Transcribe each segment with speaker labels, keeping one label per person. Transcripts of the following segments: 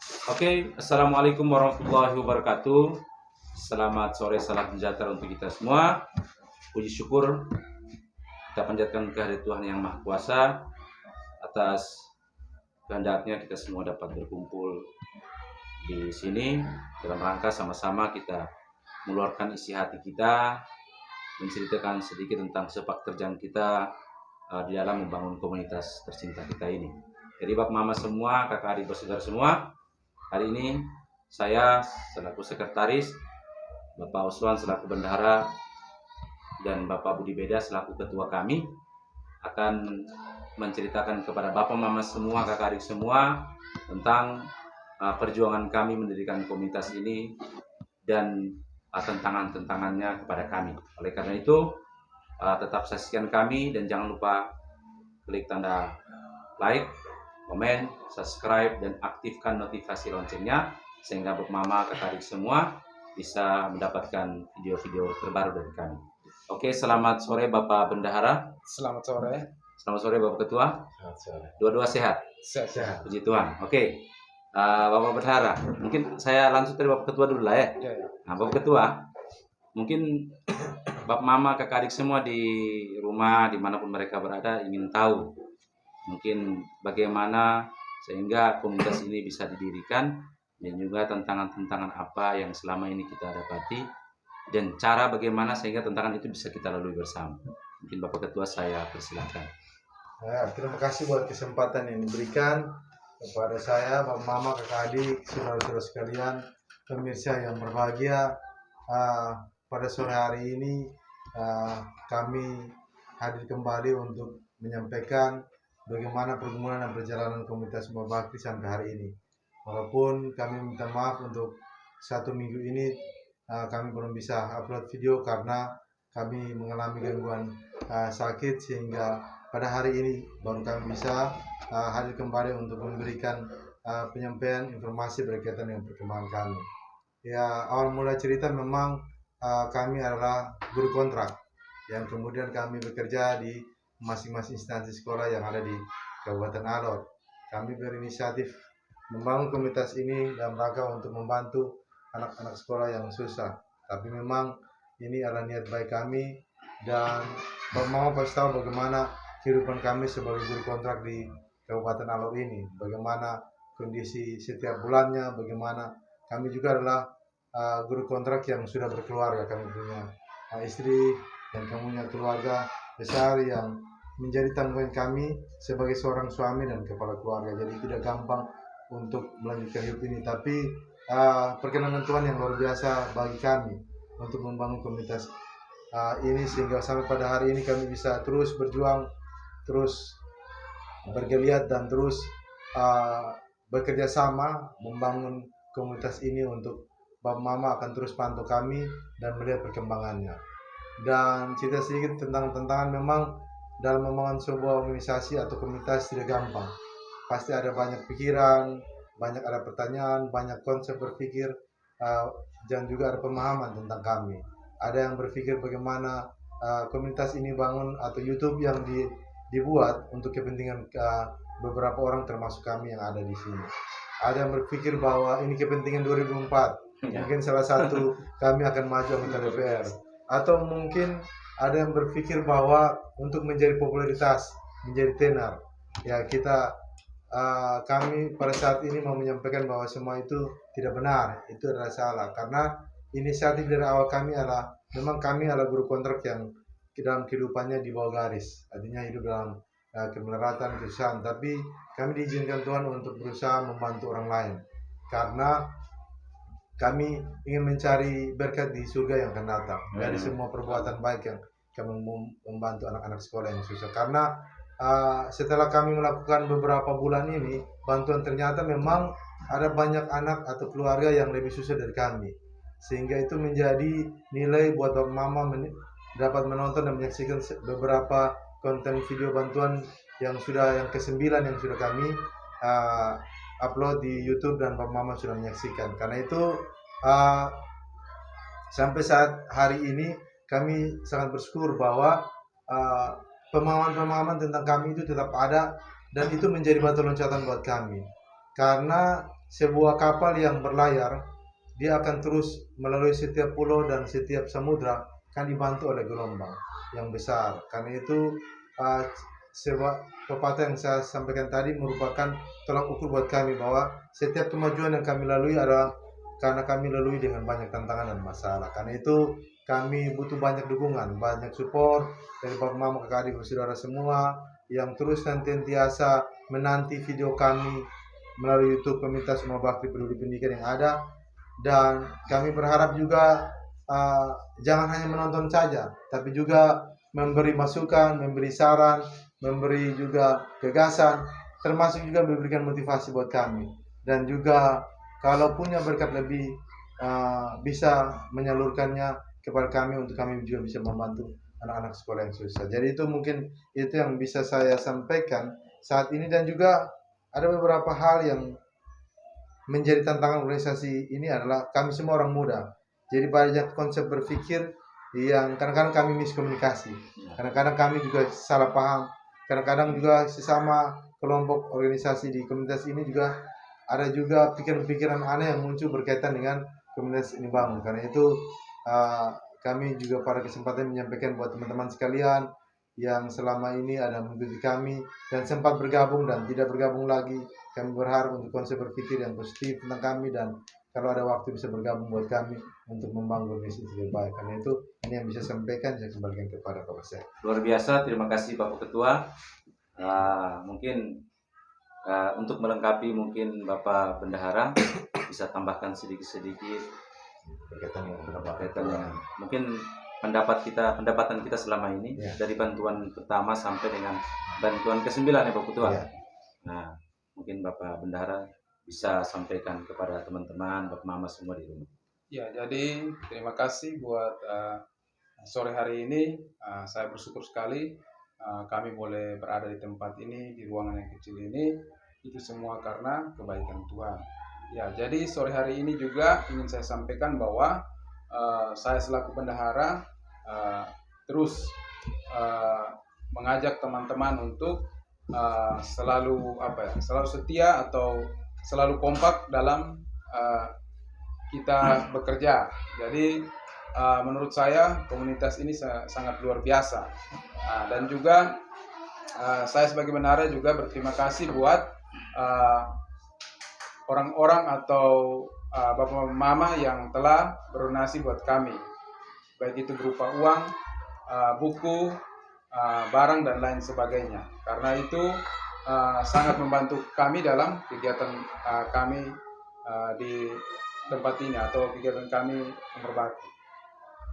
Speaker 1: Oke, Assalamualaikum warahmatullahi wabarakatuh. Selamat sore, salam sejahtera untuk kita semua. Puji syukur kita panjatkan kehadirat Tuhan yang Maha Kuasa atas kehendaknya kita semua dapat berkumpul di sini dalam rangka sama-sama kita mengeluarkan isi hati kita, menceritakan sedikit tentang sepak terjang kita di dalam membangun komunitas tercinta kita ini. Jadi Bapak Mama semua, kakak adik bersaudara semua, hari ini saya selaku sekretaris, Bapak Uswan selaku bendahara, dan Bapak Budi Beda selaku ketua kami akan menceritakan kepada Bapak Mama semua, kakak adik semua tentang perjuangan kami mendirikan komunitas ini dan tantangan-tantangannya kepada kami. Oleh karena itu, tetap saksikan kami dan jangan lupa klik tanda like, komen, subscribe, dan aktifkan notifikasi loncengnya sehingga Bapak Mama, kakak adik semua bisa mendapatkan video-video terbaru dari kami. Oke, selamat sore Bapak Bendahara.
Speaker 2: Selamat sore.
Speaker 1: Selamat sore Bapak Ketua.
Speaker 2: Selamat sore.
Speaker 1: Dua-dua sehat?
Speaker 2: Sehat.
Speaker 1: Puji Tuhan. Oke, Bapak Bendahara, mungkin saya langsung dari Bapak Ketua dulu lah ya.
Speaker 2: Ya.
Speaker 1: Nah, Bapak Ketua, mungkin Bapak Mama, kakak adik semua di rumah dimanapun mereka berada ingin tahu mungkin bagaimana sehingga komunitas ini bisa didirikan dan juga tantangan-tantangan apa yang selama ini kita dapati dan cara bagaimana sehingga tantangan itu bisa kita lalui bersama. Mungkin Bapak Ketua saya persilakan.
Speaker 2: Ya, terima kasih buat kesempatan yang diberikan kepada saya, Bapak Mama, kakak adik, saudara-saudara sekalian, pemirsa yang berbahagia. Pada sore hari ini kami hadir kembali untuk menyampaikan bagaimana pergumulan dan perjalanan komunitas Bakti sampai hari ini. Walaupun kami minta maaf untuk 1 minggu ini kami belum bisa upload video karena kami mengalami gangguan sakit, sehingga pada hari ini baru kami bisa hadir kembali untuk memberikan penyampaian informasi berkaitan dengan perkembangan kami. Ya, awal mula cerita memang kami adalah guru kontrak yang kemudian kami bekerja di masing-masing instansi sekolah yang ada di Kabupaten Alor. Kami berinisiatif membangun komunitas ini dalam rangka untuk membantu anak-anak sekolah yang susah. Tapi memang ini adalah niat baik kami, dan mau pasti tahu bagaimana kehidupan kami sebagai guru kontrak di Kabupaten Alor ini, bagaimana kondisi setiap bulannya, bagaimana kami juga adalah guru kontrak yang sudah berkeluarga. Kami punya istri dan kami punya keluarga besar yang menjadi tanggungan kami sebagai seorang suami dan kepala keluarga. Jadi tidak gampang untuk melanjutkan hidup ini, tapi perkenanan Tuhan yang luar biasa bagi kami untuk membangun komunitas ini, sehingga sampai pada hari ini kami bisa terus berjuang, terus bergeliat, dan terus bekerja sama membangun komunitas ini. Untuk Bapak Mama akan terus pantau kami dan melihat perkembangannya. Dan cerita sedikit tentang tantangan. Memang dalam membangun sebuah organisasi atau komunitas tidak gampang. Pasti ada banyak pikiran, banyak ada pertanyaan, banyak konsep berpikir, dan juga ada pemahaman tentang kami. Ada yang berpikir bagaimana komunitas ini bangun atau YouTube yang dibuat untuk kepentingan beberapa orang termasuk kami yang ada di sini. Ada yang berpikir bahwa ini kepentingan 2004. Mungkin salah satu kami akan maju anggota DPR. Atau mungkin ada yang berpikir bahwa untuk menjadi popularitas, menjadi tenar. Ya, kami pada saat ini mau menyampaikan bahwa semua itu tidak benar, itu adalah salah. Karena inisiatif dari awal kami adalah, memang kami adalah guru kontrak yang dalam kehidupannya di bawah garis, artinya hidup dalam kemelaratan, kesusahan. Tapi kami diizinkan Tuhan untuk berusaha membantu orang lain, karena kami ingin mencari berkat di surga yang akan datang dari semua perbuatan baik yang kami membantu anak-anak sekolah yang susah. Karena setelah kami melakukan beberapa bulan ini bantuan, ternyata memang ada banyak anak atau keluarga yang lebih susah dari kami, sehingga itu menjadi nilai buat Bapak Mama dapat menonton dan menyaksikan beberapa konten video bantuan yang ke-9 yang sudah kami upload di YouTube, dan Bapak Mama sudah menyaksikan. Karena itu sampai saat hari ini kami sangat bersyukur bahwa pemahaman tentang kami itu tetap ada, dan itu menjadi batu loncatan buat kami. Karena sebuah kapal yang berlayar, dia akan terus melalui setiap pulau dan setiap samudra, kan dibantu oleh gelombang yang besar. Karena itu uh, sebuah pepatah yang saya sampaikan tadi merupakan tolak ukur buat kami bahwa setiap kemajuan yang kami lalui adalah karena kami lalui dengan banyak tantangan dan masalah. Karena itu kami butuh banyak dukungan, banyak support dari Bapak Mama, kakak adik, saudara semua yang terus senantiasa menanti video kami melalui YouTube Komunitas Rumah Bakti Peduli Pendidikan yang ada. Dan kami berharap juga jangan hanya menonton saja, tapi juga memberi masukan, memberi saran, memberi juga gagasan, termasuk juga memberikan motivasi buat kami. Dan juga kalau punya berkat lebih, bisa menyalurkannya kepada kami untuk kami juga bisa membantu anak-anak sekolah yang susah. Jadi itu mungkin itu yang bisa saya sampaikan saat ini. Dan juga ada beberapa hal yang menjadi tantangan organisasi ini adalah kami semua orang muda. Jadi banyak konsep berpikir yang kadang-kadang kami miskomunikasi. Kadang-kadang kami juga salah paham. Kadang-kadang juga sesama kelompok organisasi di komunitas ini juga ada juga pikiran-pikiran aneh yang muncul berkaitan dengan komunitas ini bangun. Karena itu kami juga pada kesempatan menyampaikan buat teman-teman sekalian yang selama ini ada mengikuti kami dan sempat bergabung dan tidak bergabung lagi. Kami berharap untuk konsep berpikir yang positif tentang kami, dan kalau ada waktu bisa bergabung buat kami untuk membangun misi lebih baik. Karena itu ini yang bisa saya sampaikan, saya kembalikan kepada Bapak saya.
Speaker 1: Luar biasa, terima kasih Bapak Ketua. Mungkin untuk melengkapi mungkin Bapak Bendahara bisa tambahkan sedikit-sedikit
Speaker 2: Berkaitan
Speaker 1: dengan mungkin pendapatan kita selama ini dari bantuan pertama sampai dengan bantuan ke-9 ya Bapak Ketua. Nah, mungkin Bapak Bendahara bisa sampaikan kepada teman-teman, Bapak Mama semua di rumah.
Speaker 3: Ya, jadi terima kasih buat sore hari ini. Saya bersyukur sekali kami boleh berada di tempat ini, di ruangan yang kecil ini. Itu semua karena kebaikan Tuhan. Ya, jadi sore hari ini juga ingin saya sampaikan bahwa saya selaku bendahara terus mengajak teman-teman untuk selalu setia atau selalu kompak dalam kita bekerja. Jadi menurut saya komunitas ini sangat luar biasa. Dan juga saya sebagai bendahara juga berterima kasih buat orang-orang atau Bapak Mama yang telah berdonasi buat kami, baik itu berupa uang, buku, barang dan lain sebagainya. Karena itu sangat membantu kami dalam kegiatan kami di tempat ini atau kegiatan kami berbakti.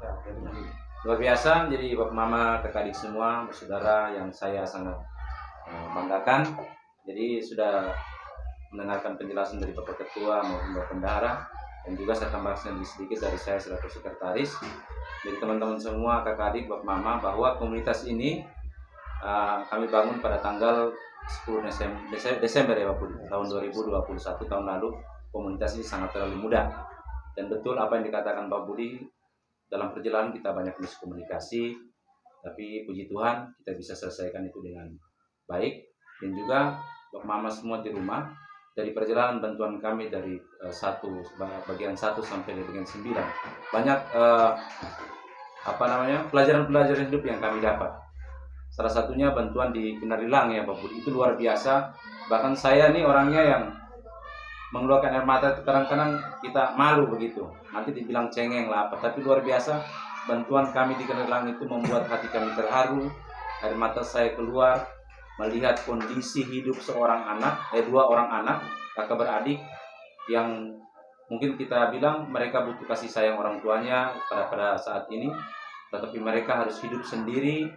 Speaker 3: Ya, jadi
Speaker 1: luar biasa. Jadi Bapak Mama, kakak adik semua, bersaudara yang saya sangat banggakan. Jadi sudah mendengarkan penjelasan dari Bapak Ketua maupun Bapak Bendahara, dan juga saya tambahkan sedikit dari saya selaku sekretaris. Jadi teman-teman semua, kakak adik, Bapak Mama, bahwa komunitas ini kami bangun pada tanggal 10 Desember ya Bapak Budi, tahun 2021, tahun lalu. Komunitas ini sangat terlalu muda, dan betul apa yang dikatakan Pak Budi, dalam perjalanan kita banyak miskomunikasi, tapi puji Tuhan kita bisa selesaikan itu dengan baik. Dan juga Bapak Mama semua di rumah, dari perjalanan bantuan kami dari bagian 1 sampai bagian 9, banyak pelajaran-pelajaran hidup yang kami dapat. Salah satunya bantuan di Kinarilang ya Pak Budi, itu luar biasa. Bahkan saya nih orangnya yang mengeluarkan air mata itu kadang-kadang kita malu begitu, nanti dibilang cengeng lah apa, tapi luar biasa bantuan kami di Kinarilang itu membuat hati kami terharu, air mata saya keluar melihat kondisi hidup dua orang anak kakak beradik yang mungkin kita bilang mereka butuh kasih sayang orang tuanya pada saat ini, tetapi mereka harus hidup sendiri,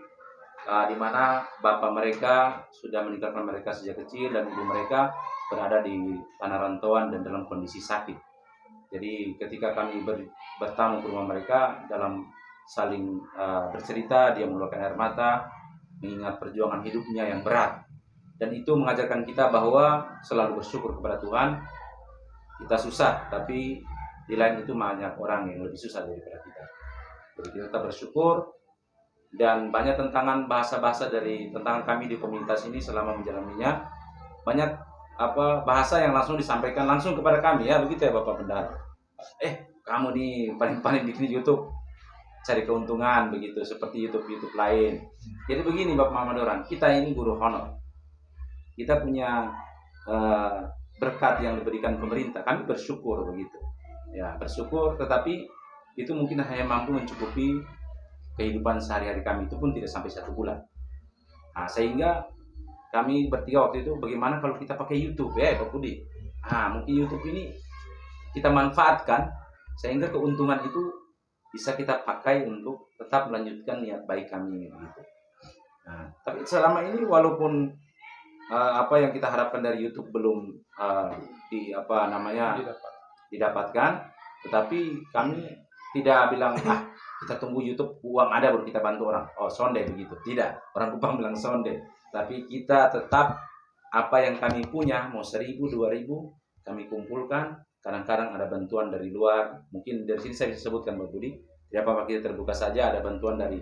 Speaker 1: di mana bapak mereka sudah meninggalkan mereka sejak kecil dan ibu mereka berada di tanah rantauan dan dalam kondisi sakit. Jadi ketika kami bertamu ke rumah mereka, dalam saling bercerita, dia mengeluarkan air mata mengingat perjuangan hidupnya yang berat, dan itu mengajarkan kita bahwa selalu bersyukur kepada Tuhan. Kita susah, tapi di lain itu banyak orang yang lebih susah daripada kita. Jadi kita tetap bersyukur. Dan banyak tantangan bahasa-bahasa dari tantangan kami di komunitas ini selama menjalaninya. Banyak bahasa yang langsung disampaikan langsung kepada kami ya, begitu ya Bapak Bendahara. Kamu nih paling bikin YouTube cari keuntungan begitu, seperti YouTube lain. Jadi begini Bapak Mama Dorang, kita ini guru honor. Kita punya berkat yang diberikan pemerintah. Kami bersyukur begitu. Ya, bersyukur, tetapi itu mungkin hanya mampu mencukupi kehidupan sehari-hari kami, itu pun tidak sampai 1 bulan. Nah, sehingga kami bertiga waktu itu, bagaimana kalau kita pakai YouTube ya Pak Budi? Mungkin YouTube ini kita manfaatkan sehingga keuntungan itu bisa kita pakai untuk tetap melanjutkan niat baik kami gitu. Nah, tapi selama ini walaupun apa yang kita harapkan dari YouTube belum didapatkan, tetapi kami tidak bilang kita tunggu YouTube uang ada baru kita bantu orang. Sonde begitu. Tidak. Orang Kupang bilang sonde. Tapi kita tetap apa yang kami punya, mau 1.000, 2.000 kami kumpulkan. Kadang-kadang ada bantuan dari luar. Mungkin dari sini saya bisa sebutkan Pak Budi. Tidak apa-apa, kita terbuka saja. Ada bantuan dari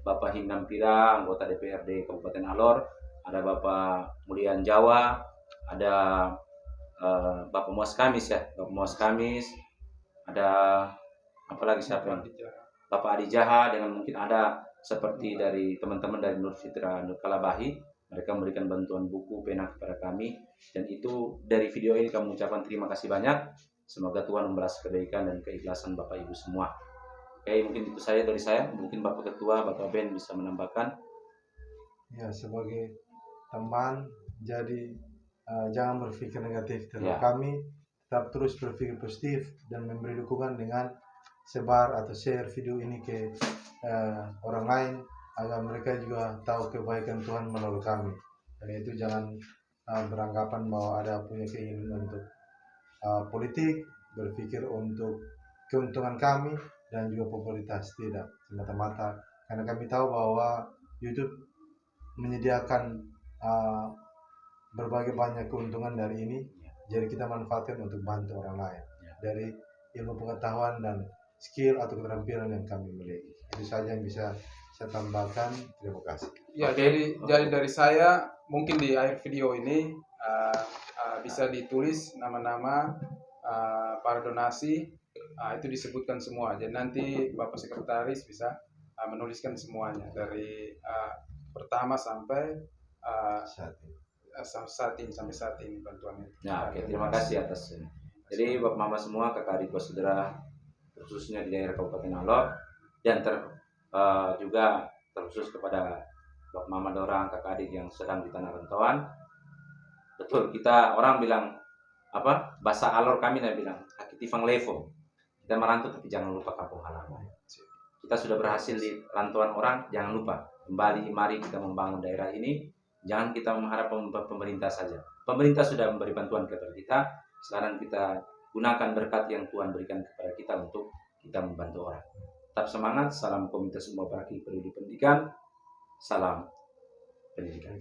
Speaker 1: Bapak Himnam Pira, anggota DPRD Kabupaten Alor. Ada Bapak Mulian Jawa. Ada Bapak Muas Kamis ya. Bapak Muas Kamis. Ada apalagi siapa yang? Bapak Adi Jaha, dengan mungkin ada seperti dari teman-teman dari Nur Fitra Nur Kalabahi. Mereka memberikan bantuan buku, pena kepada kami. Dan itu dari video ini kami ucapkan terima kasih banyak. Semoga Tuhan membalas kebaikan dan keikhlasan Bapak Ibu semua. Oke, mungkin itu saja dari saya. Mungkin Bapak Ketua, Bapak Ben bisa menambahkan.
Speaker 2: Ya, sebagai teman, jadi jangan berpikir negatif terhadap kami. Tetap terus berpikir positif dan memberi dukungan dengan sebar atau share video ini ke orang lain, agar mereka juga tahu kebaikan Tuhan melalui kami. Dan itu jangan beranggapan bahwa ada punya keinginan untuk politik, berpikir untuk keuntungan kami dan juga popularitas. Tidak, semata-mata karena kami tahu bahwa YouTube menyediakan berbagai banyak keuntungan dari ini. Jadi kita manfaatkan untuk bantu orang lain dari ilmu pengetahuan dan skill atau keterampilan yang kami miliki. Itu saja yang bisa saya tambahkan. Terima kasih.
Speaker 3: Ya, jadi dari saya mungkin di akhir video ini bisa ditulis nama-nama para donasi, itu disebutkan semua. Jadi nanti Bapak Sekretaris bisa menuliskan semuanya dari pertama sampai saat ini bantuan itu.
Speaker 1: Ya, oke, terima kasih atas ini. Jadi Bapak Mama semua, kakak adik saudara khususnya di daerah Kabupaten Alor, dan juga terkhusus kepada Bapak Mama Dorang, kakak adik yang sedang di tanah rantauan. Betul, kita orang bilang bahasa Alor kami bilang akitifang levo. Kita merantau tapi jangan lupa kampung halaman. Kita sudah berhasil di rantauan orang, jangan lupa kembali, mari kita membangun daerah ini. Jangan kita mengharap pemerintah saja. Pemerintah sudah memberi bantuan kepada kita. Sekarang kita gunakan berkat yang Tuhan berikan kepada kita untuk kita membantu orang. Tetap semangat. Salam komunitas semua Paraki Peduli Pendidikan. Salam pendidikan.